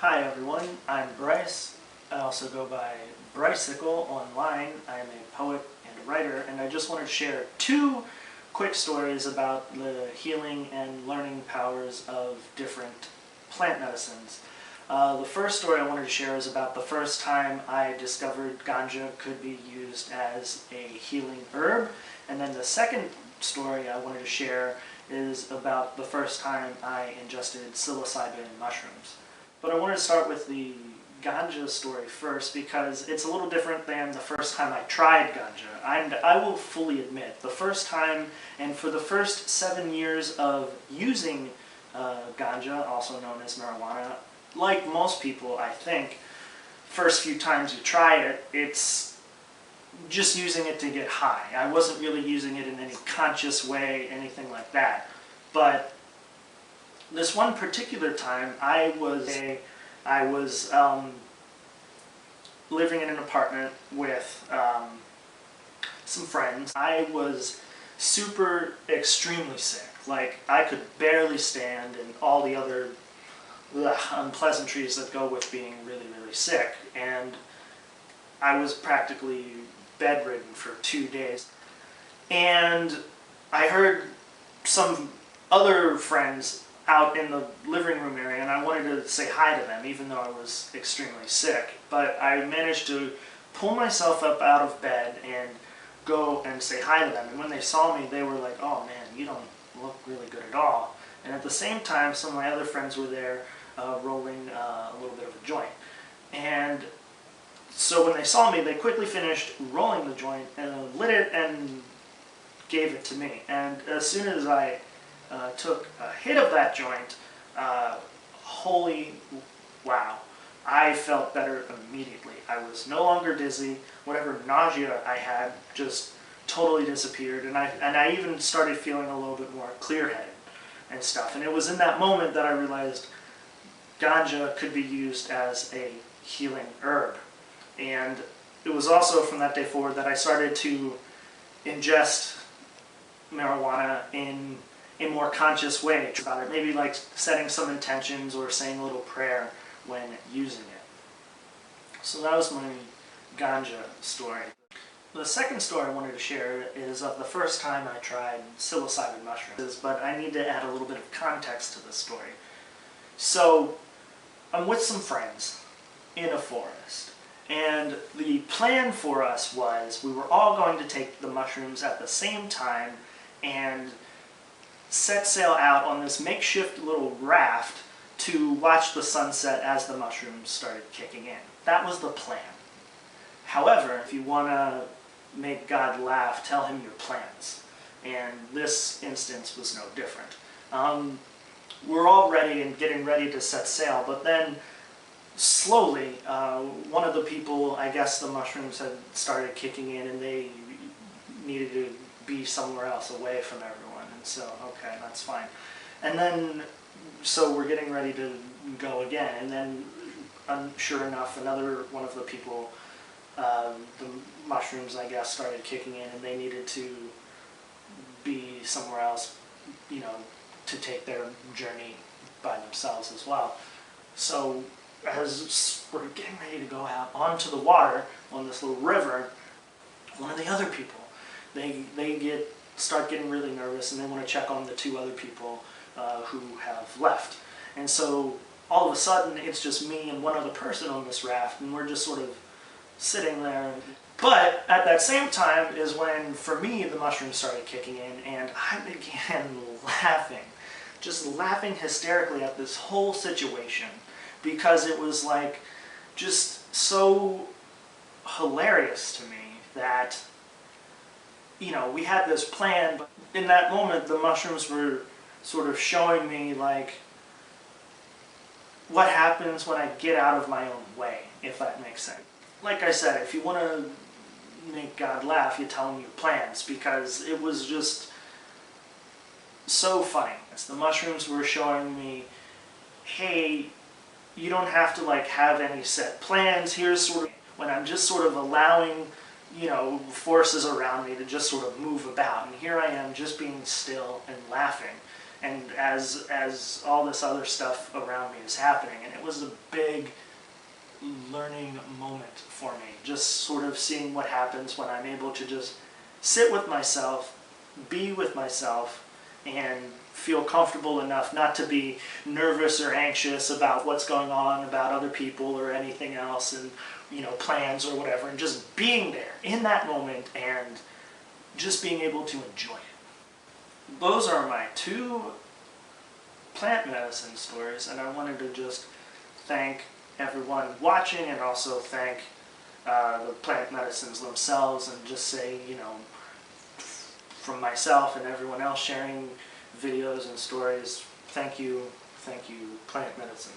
Hi everyone, I'm Bryce. I also go by Brycical online. I'm a poet and a writer, and I just want to share two quick stories about the healing and learning powers of different plant medicines. The first story I wanted to share is about the first time I discovered ganja could be used as a healing herb, and then the second story I wanted to share is about the first time I ingested psilocybin mushrooms. But I want to start with the ganja story first because it's a little different than the first time I tried ganja. And I will fully admit, the first time and for the first 7 years of using ganja, also known as marijuana, like most people, I think, first few times you try it, it's just using it to get high. I wasn't really using it in any conscious way, anything like that. But this one particular time, I was living in an apartment with some friends. I was extremely sick. Like, I could barely stand, and all the other unpleasantries that go with being really, really sick. And I was practically bedridden for 2 days. And I heard some other friends out in the living room area, and I wanted to say hi to them even though I was extremely sick. But I managed to pull myself up out of bed and go and say hi to them. And when they saw me, they were like, "Oh man, you don't look really good at all." And at the same time, some of my other friends were there rolling a little bit of a joint. And so when they saw me, they quickly finished rolling the joint and lit it and gave it to me. And as soon as I took a hit of that joint, holy wow, I felt better immediately. I was no longer dizzy. Whatever nausea I had just totally disappeared, and I even started feeling a little bit more clear-headed and stuff. And it was in that moment that I realized ganja could be used as a healing herb. And it was also from that day forward that I started to ingest marijuana in a more conscious way about it, maybe like setting some intentions or saying a little prayer when using it. So that was my ganja story. The second story I wanted to share is of the first time I tried psilocybin mushrooms, but I need to add a little bit of context to this story. So I'm with some friends in a forest, and the plan for us was we were all going to take the mushrooms at the same time and set sail out on this makeshift little raft to watch the sunset as the mushrooms started kicking in. That was the plan. However, if you want to make God laugh, tell him your plans. And this instance was no different. We're all ready and getting ready to set sail, but then slowly, one of the people, I guess the mushrooms had started kicking in and they needed to be somewhere else away from everyone. And so, okay, that's fine. And then, so we're getting ready to go again. And then, sure enough, another one of the people, the mushrooms, I guess, started kicking in and they needed to be somewhere else, you know, to take their journey by themselves as well. So as we're getting ready to go out onto the water on this little river, one of the other people, they start getting really nervous and they want to check on the two other people who have left. And so all of a sudden it's just me and one other person on this raft, and we're just sort of sitting there. But at that same time is when, for me, the mushrooms started kicking in, and I began laughing, just laughing hysterically at this whole situation, because it was like just so hilarious to me that, you know, we had this plan, but in that moment the mushrooms were sort of showing me like what happens when I get out of my own way, if that makes sense. Like I said, if you want to make God laugh, you tell him your plans, because it was just so funny. The mushrooms were showing me, hey, you don't have to like have any set plans. Here's sort of when I'm just sort of allowing, you know, forces around me to just sort of move about. And here I am just being still and laughing. and as all this other stuff around me is happening. And it was a big learning moment for me, just sort of seeing what happens when I'm able to just sit with myself, be with myself, and feel comfortable enough not to be nervous or anxious about what's going on, about other people or anything else, and plans or whatever, and just being there in that moment and just being able to enjoy it. Those are my 2 plant medicine stories, and I wanted to just thank everyone watching and also thank the plant medicines themselves, and just say, from myself and everyone else sharing videos and stories, thank you, plant medicine.